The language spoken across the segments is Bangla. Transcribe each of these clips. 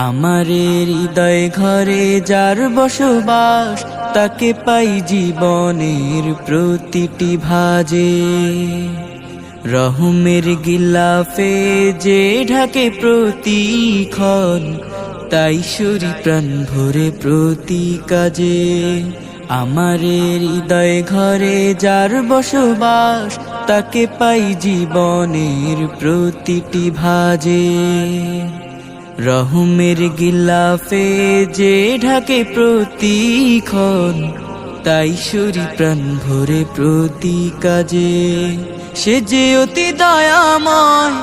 আমারে হৃদয় ঘরে যার বসবাস, তাকে পাই জীবনের প্রতিটি ভাজে। রহমের গিলাফে যে ঢাকে প্রতিক্ষণ, তাই শরী প্রাণ ভরে প্রতি কাজে। আমারে হৃদয় ঘরে যার বসবাস, তাকে পাই জীবনের প্রতিটি ভাজে। রহমের গিলাফে যে ঢাকে প্রতিক্ষণ, তাই শরী প্রাণ ভরে প্রতি কাজে। সে যে অতি দয়াময়,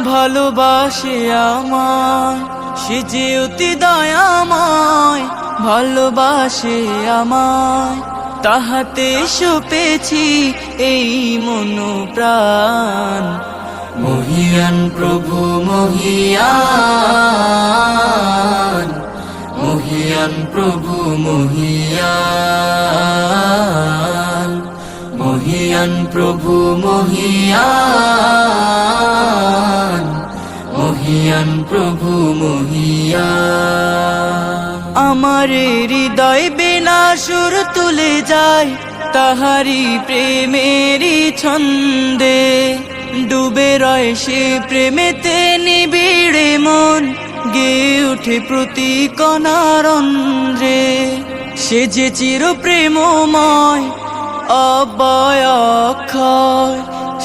ভালোবাসে আমায়। সে যে অতি দয়াময়, ভালোবাসে আমায়। তাহাতে সপেছি এই মন প্রাণ। মহিয়ান প্রভু মহিয়ান, মহিয়ান প্রভু মহিয়ান, মহিয়ান প্রভু মহিয়ান, মহিয়ান প্রভু মহিয়ান। আমার হৃদয় বিনা সুর তুলে যায় তাহারি প্রেমেরই ছন্দে। ডুবে রয় সে প্রেমেতে নিবিড়ে মন, গেয়ে উঠে প্রতি কণারন্ধ্রে। সে যে চির প্রেমময় অব্যয় অক্ষয়,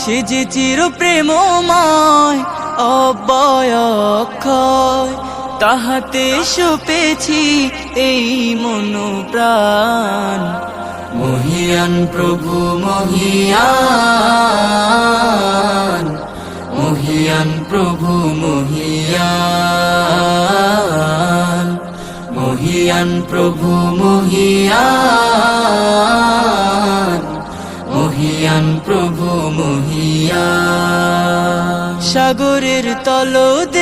সে যে চির প্রেমময় অব্যয় অক্ষয়। তাহাতে সপেছি এই মন প্রাণ। মহিয়ান প্রভু মহিয়ান, মহিয়ান প্রভু মহিয়ান, মহিয়ান প্রভু মহিয়ান, মহিয়ান প্রভু মহিয়ান। সাগরের তলদেশে